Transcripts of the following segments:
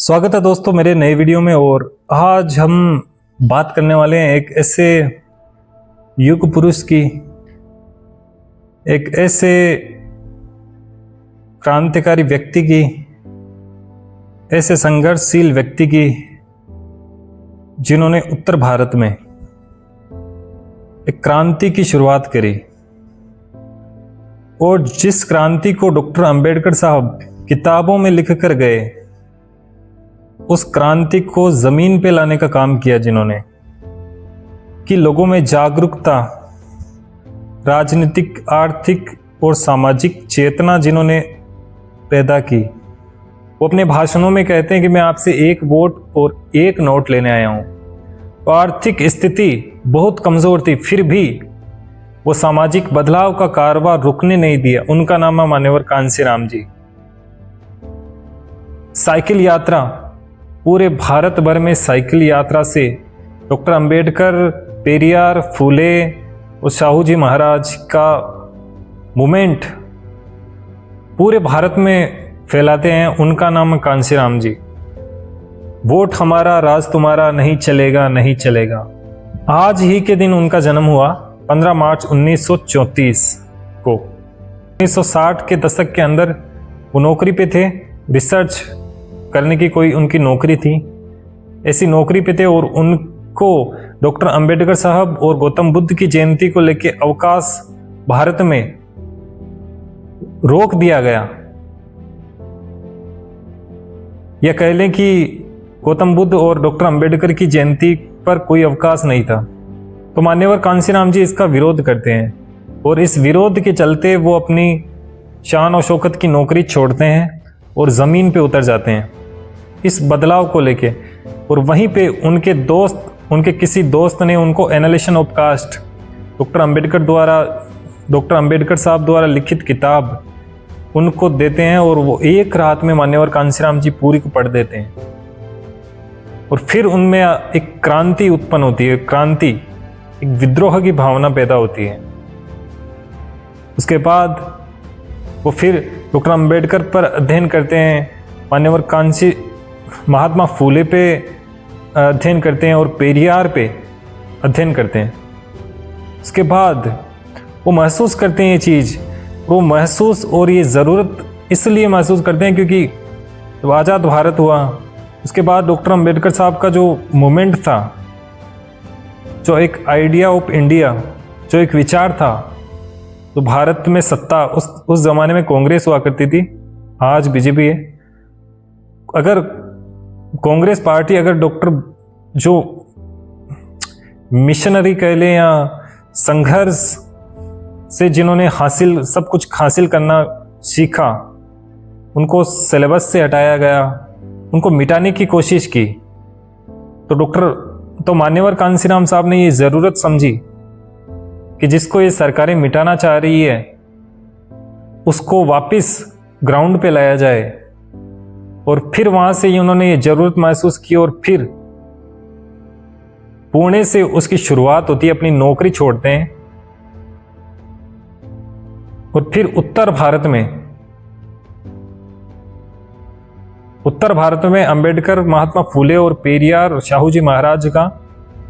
स्वागत है दोस्तों मेरे नए वीडियो में। और आज हम बात करने वाले हैं एक ऐसे युग पुरुष की, एक ऐसे क्रांतिकारी व्यक्ति की, ऐसे संघर्षशील व्यक्ति की जिन्होंने उत्तर भारत में एक क्रांति की शुरुआत करी और जिस क्रांति को डॉक्टर अंबेडकर साहब किताबों में लिख कर गए, उस क्रांति को जमीन पे लाने का काम किया जिन्होंने, कि लोगों में जागरूकता, राजनीतिक, आर्थिक और सामाजिक चेतना जिन्होंने पैदा की। वो अपने भाषणों में कहते हैं कि मैं आपसे एक वोट और एक नोट लेने आया हूं। तो आर्थिक स्थिति बहुत कमजोर थी, फिर भी वो सामाजिक बदलाव का कारवां रुकने नहीं दिया। उनका नाम है मान्यवर कांशीराम जी। साइकिल यात्रा, पूरे भारत भर में साइकिल यात्रा से डॉक्टर अंबेडकर, पेरियार, फूले और शाहू जी महाराज का मूवमेंट पूरे भारत में फैलाते हैं। उनका नाम है कांशीराम जी। वोट हमारा, राज तुम्हारा, नहीं चलेगा नहीं चलेगा। आज ही के दिन उनका जन्म हुआ 15 मार्च 1934 को। 1960 के दशक के अंदर वो नौकरी पे थे, रिसर्च करने की कोई उनकी नौकरी थी, ऐसी नौकरी पे थे। और उनको डॉक्टर अंबेडकर साहब और गौतम बुद्ध की जयंती को लेके अवकाश भारत में रोक दिया गया, या कह लें कि गौतम बुद्ध और डॉक्टर अंबेडकर की जयंती पर कोई अवकाश नहीं था। तो मान्यवर कांशीराम जी इसका विरोध करते हैं और इस विरोध के चलते वो अपनी शान और शौकत की नौकरी छोड़ते हैं और ज़मीन पे उतर जाते हैं इस बदलाव को लेके। और वहीं पे उनके दोस्त, उनके किसी दोस्त ने उनको analysis of caste, doctor Ambedkar साहब द्वारा लिखित किताब उनको देते हैं और वो एक रात में मान्यवर कांशीराम जी पूरी को पढ़ देते हैं। और फिर उनमें एक क्रांति उत्पन्न होती है, क्रांति, एक विद्रोह की भावना पैदा होती है। उसके बाद वो फिर डॉक्टर अंबेडकर पर अध्ययन करते हैं, मान्यवर महात्मा फूले पे अध्ययन करते हैं और पेरियार पे अध्ययन करते हैं। उसके बाद वो महसूस करते हैं ये चीज़, वो महसूस और ये ज़रूरत इसलिए महसूस करते हैं क्योंकि जब आज़ाद भारत हुआ उसके बाद डॉक्टर अंबेडकर साहब का जो मूवमेंट था, जो एक आइडिया ऑफ इंडिया, जो एक विचार था, तो भारत में सत्ता उस जमाने में कांग्रेस हुआ करती थी, आज बीजेपी है। अगर कांग्रेस पार्टी, अगर डॉक्टर जो मिशनरी कह लें या संघर्ष से जिन्होंने सब कुछ हासिल करना सीखा, उनको सिलेबस से हटाया गया, उनको मिटाने की कोशिश की, तो मान्यवर कांशीराम साहब ने ये ज़रूरत समझी कि जिसको ये सरकारें मिटाना चाह रही है उसको वापस ग्राउंड पे लाया जाए। और फिर वहां से उन्होंने ये जरूरत महसूस की और फिर पुणे से उसकी शुरुआत होती है, अपनी नौकरी छोड़ते हैं और फिर उत्तर भारत में अंबेडकर, महात्मा फूले और पेरियार और शाहू जी महाराज का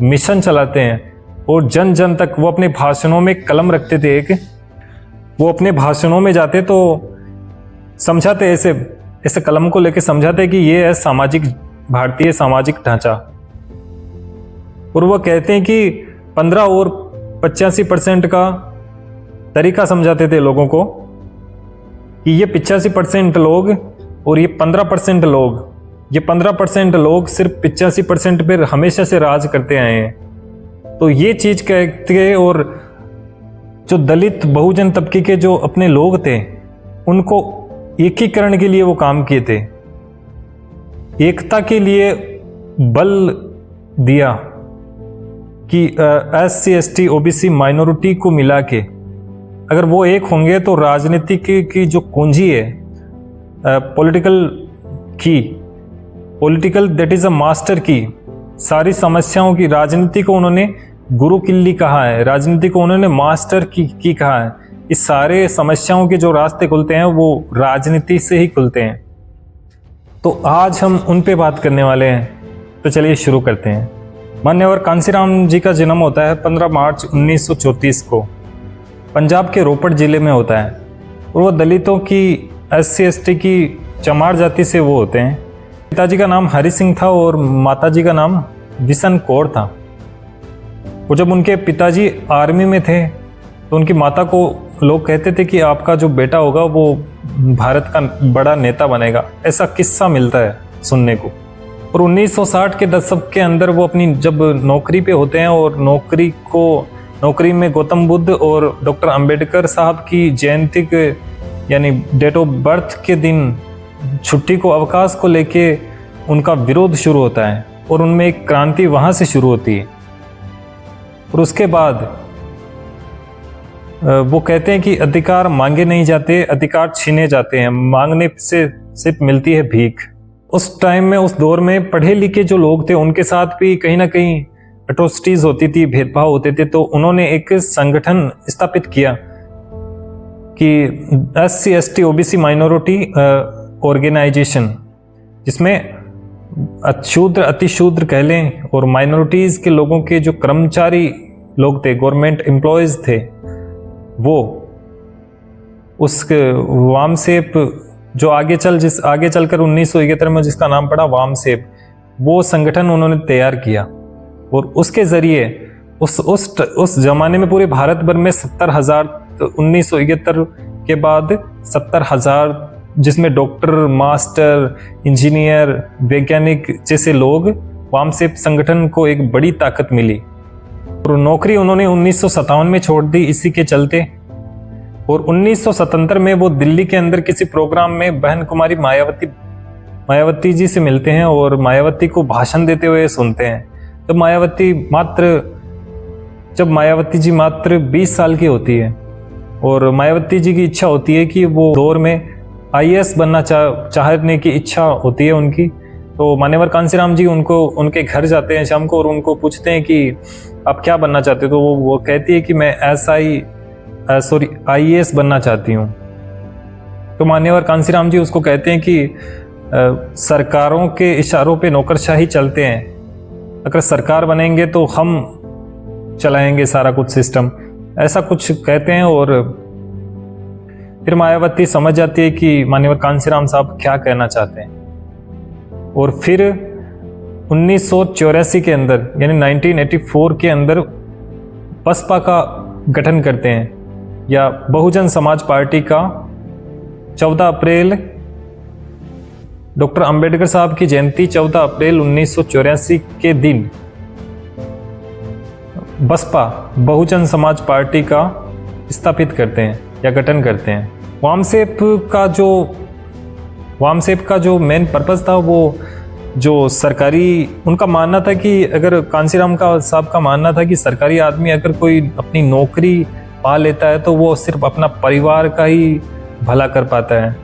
मिशन चलाते हैं। और जन जन तक वो अपने भाषणों में कलम रखते थे, वो अपने भाषणों में जाते तो समझाते, ऐसे कलम को लेके समझाते कि ये है भारतीय सामाजिक ढांचा। और वो कहते हैं कि 15 और 85% का तरीका समझाते थे लोगों को कि ये 85% लोग और ये 15% लोग, ये 15% लोग सिर्फ 85% पर हमेशा से राज करते आए हैं। तो ये चीज कहते, और जो दलित बहुजन तबके के जो अपने लोग थे उनको एकीकरण के लिए वो काम किए थे, एकता के लिए बल दिया कि SC ST OBC माइनॉरिटी को मिला के अगर वो एक होंगे तो राजनीति की जो कुंजी है, political that is a master की, सारी समस्याओं की, राजनीति को उन्होंने गुरु किल्ली कहा है, राजनीति को उन्होंने मास्टर की कहा है। इस सारे समस्याओं के जो रास्ते खुलते हैं वो राजनीति से ही खुलते हैं। तो आज हम उन पे बात करने वाले हैं। तो चलिए शुरू करते हैं। मान्यवर कांसीराम जी का जन्म होता है 15 मार्च 1934 को पंजाब के रोपड़ ज़िले में होता है और वो दलितों की SC/ST की चमार जाति से वो होते हैं। पिताजी का नाम हरि सिंह था और माताजी का नाम विशन कौर था। और जब उनके पिताजी आर्मी में थे तो उनकी माता को लोग कहते थे कि आपका जो बेटा होगा वो भारत का बड़ा नेता बनेगा। ऐसा किस्सा मिलता है सुनने को। और 1960 के दशक के अंदर वो अपनी जब नौकरी पे होते हैं और नौकरी में गौतम बुद्ध और डॉक्टर अंबेडकर साहब की जयंती के यानी डेट ऑफ बर्थ के दिन छुट्टी को अवकाश को लेके उनका विरोध शुरू होता है और उनमें एक क्रांति वहाँ से शुरू होती है। और उसके बाद वो कहते हैं कि अधिकार मांगे नहीं जाते, अधिकार छीने जाते हैं, मांगने से सिर्फ मिलती है भीख। उस टाइम में, उस दौर में पढ़े लिखे जो लोग थे उनके साथ भी कहीं ना कहीं एट्रोसिटीज होती थी, भेदभाव होते थे। तो उन्होंने एक संगठन स्थापित किया कि SC/ST OBC माइनॉरिटी ऑर्गेनाइजेशन, जिसमें शूद्र अतिशूद्र कह लें और माइनॉरिटीज के लोगों के जो कर्मचारी लोग थे, गवर्नमेंट एम्प्लॉयज थे, वो उस वामसेप जो आगे चलकर 1971 में जिसका नाम पड़ा वामसेप, वो संगठन उन्होंने तैयार किया। और उसके जरिए उस जमाने में पूरे भारत भर में 70,000, 1971 के बाद 70,000, जिसमें डॉक्टर, मास्टर, इंजीनियर, वैज्ञानिक जैसे लोग, वामसेप संगठन को एक बड़ी ताकत मिली। और नौकरी उन्होंने 1957 में छोड़ दी इसी के चलते। और 1977 में वो दिल्ली के अंदर किसी प्रोग्राम में बहन कुमारी मायावती जी से मिलते हैं और मायावती को भाषण देते हुए सुनते हैं। जब मायावती जी मात्र 20 साल की होती है और मायावती जी की इच्छा होती है कि वो दौर में IAS बनना चाहने की इच्छा होती है उनकी। तो मान्यवर कांसीराम जी उनके घर जाते हैं शाम को और उनको पूछते हैं कि आप क्या बनना चाहते हो। तो वो कहती है कि मैं IAS बनना चाहती हूँ। तो मान्यवर कांसीराम जी उसको कहते हैं कि सरकारों के इशारों पे नौकरशाही चलते हैं, अगर सरकार बनेंगे तो हम चलाएंगे सारा कुछ सिस्टम, ऐसा कुछ कहते हैं। और फिर मायावती समझ जाती है कि मान्यवर कांसीराम साहब क्या कहना चाहते हैं। और फिर 1984 के अंदर यानी 1984 के अंदर बसपा का गठन करते हैं, या बहुजन समाज पार्टी का। 14 अप्रैल डॉक्टर अंबेडकर साहब की जयंती 14 अप्रैल 1984 के दिन बसपा बहुजन समाज पार्टी का स्थापित करते हैं या गठन करते हैं। वामसेप का जो मेन पर्पस था, वो जो सरकारी, उनका मानना था कि अगर कांसीराम साहब का मानना था कि सरकारी आदमी अगर कोई अपनी नौकरी पा लेता है तो वो सिर्फ अपना परिवार का ही भला कर पाता है।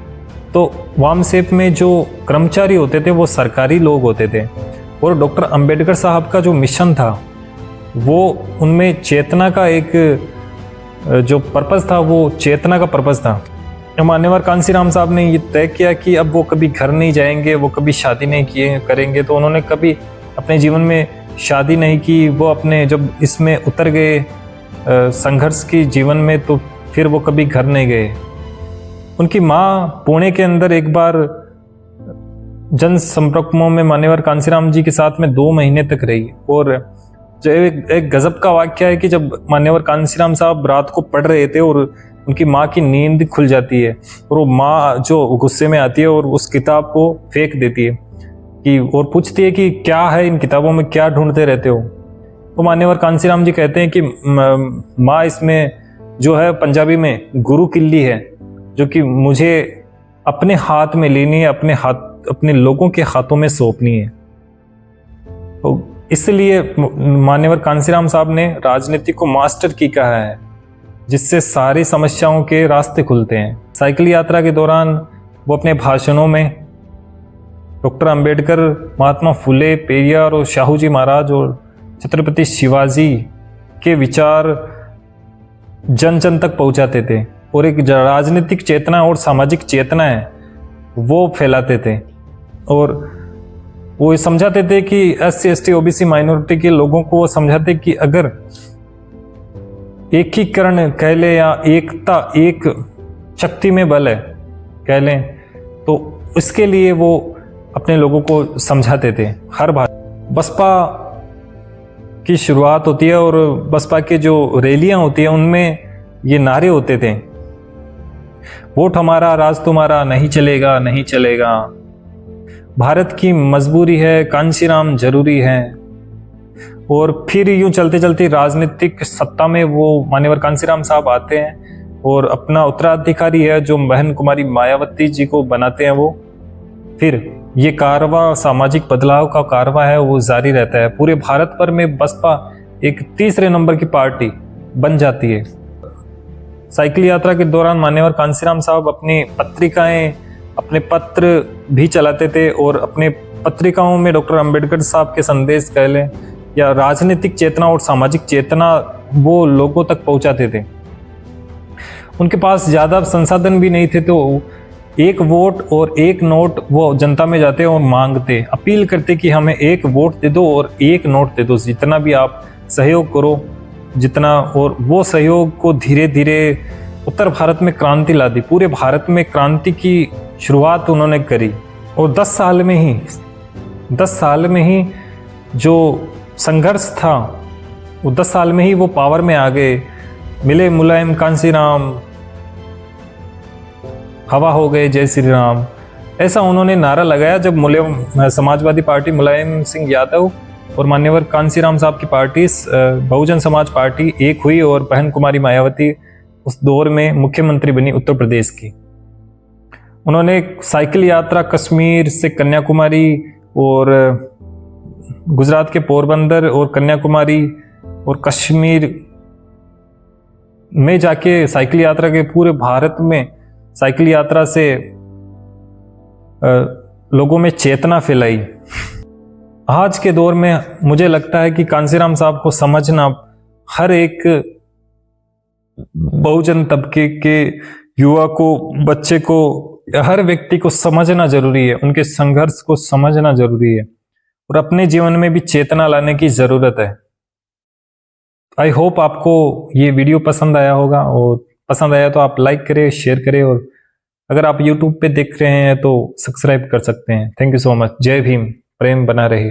तो वामसेप में जो कर्मचारी होते थे वो सरकारी लोग होते थे। और डॉक्टर अंबेडकर साहब का जो मिशन था वो उनमें चेतना का एक जो पर्पस था, वो चेतना का पर्पस था। मान्यवर कांसीराम साहब ने ये तय किया कि अब वो कभी घर नहीं जाएंगे, वो कभी शादी नहीं करेंगे। तो उन्होंने कभी अपने जीवन में शादी नहीं की। वो अपने जब इसमें उतर गए संघर्ष की जीवन में, तो फिर वो कभी घर नहीं गए। उनकी माँ पुणे के अंदर एक बार जन संपर्कों में मान्यवर कांसीराम जी के साथ में 2 महीने तक रही। और जो एक गजब का वाक्य है कि जब मान्यवर कांसीराम साहब रात को पढ़ रहे थे और उनकी माँ की नींद खुल जाती है और वो माँ जो गुस्से में आती है और उस किताब को फेंक देती है कि, और पूछती है कि क्या है इन किताबों में, क्या ढूंढते रहते हो। तो मान्यवर कांसीराम जी कहते हैं कि माँ, इसमें जो है पंजाबी में गुरु किल्ली है, जो कि मुझे अपने हाथ में लेनी है, अपने लोगों के हाथों में सौंपनी है। तो इसलिए मान्यवर कांसीराम साहब ने राजनीति को मास्टर की कहा है, जिससे सारी समस्याओं के रास्ते खुलते हैं। साइकिल यात्रा के दौरान वो अपने भाषणों में डॉक्टर अंबेडकर, महात्मा फुले, पेरियार और शाहू जी महाराज और छत्रपति शिवाजी के विचार जन जन तक पहुंचाते थे और एक राजनीतिक चेतना और सामाजिक चेतना है वो फैलाते थे। और वो ये समझाते थे कि SC ST OBC माइनॉरिटी के लोगों को वो समझाते कि अगर एकीकरण कह ले या एकता एक शक्ति में बल है कह लें, तो इसके लिए वो अपने लोगों को समझाते थे। हर बार बसपा की शुरुआत होती है और बसपा की जो रैलियां होती है उनमें ये नारे होते थे, वोट हमारा राज तुम्हारा, नहीं चलेगा नहीं चलेगा, भारत की मजबूरी है, कांशीराम जरूरी है। और फिर यूं चलते चलते राजनीतिक सत्ता में वो मान्यवर कांशीराम साहब आते हैं और अपना उत्तराधिकारी है जो बहन कुमारी मायावती जी को बनाते हैं। वो फिर ये कारवां, सामाजिक बदलाव का कारवां है, वो जारी रहता है। पूरे भारत भर में बसपा एक तीसरे नंबर की पार्टी बन जाती है। साइकिल यात्रा के दौरान मान्यवर कांशीराम साहब अपनी पत्रिकाएं, अपने पत्र भी चलाते थे और अपने पत्रिकाओं में डॉक्टर अंबेडकर साहब के संदेश कह लें या राजनीतिक चेतना और सामाजिक चेतना वो लोगों तक पहुंचाते थे। उनके पास ज़्यादा संसाधन भी नहीं थे, तो एक वोट और एक नोट वो जनता में जाते और मांगते, अपील करते कि हमें एक वोट दे दो और एक नोट दे दो, जितना भी आप सहयोग करो जितना। और वो सहयोग को धीरे धीरे उत्तर भारत में क्रांति ला दी। पूरे भारत में क्रांति की शुरुआत उन्होंने करी और 10 साल में ही जो संघर्ष था वो 10 साल में ही वो पावर में आ गए। मिले मुलायम कांशीराम, हवा हो गए जय श्री राम, ऐसा उन्होंने नारा लगाया जब समाजवादी पार्टी मुलायम सिंह यादव और मान्यवर कांशीराम साहब की पार्टी बहुजन समाज पार्टी एक हुई और बहन कुमारी मायावती उस दौर में मुख्यमंत्री बनी उत्तर प्रदेश की। उन्होंने साइकिल यात्रा कश्मीर से कन्याकुमारी और गुजरात के पोरबंदर और कन्याकुमारी और कश्मीर में जाके साइकिल यात्रा के पूरे भारत में साइकिल यात्रा से लोगों में चेतना फैलाई। आज के दौर में मुझे लगता है कि कांशीराम साहब को समझना हर एक बहुजन तबके के युवा को, बच्चे को, हर व्यक्ति को समझना जरूरी है। उनके संघर्ष को समझना जरूरी है और अपने जीवन में भी चेतना लाने की जरूरत है। आई होप आपको ये वीडियो पसंद आया होगा, और पसंद आया तो आप लाइक करें, शेयर करें, और अगर आप यूट्यूब पे देख रहे हैं तो सब्सक्राइब कर सकते हैं। Thank you so much. जय भीम, प्रेम बना रहे।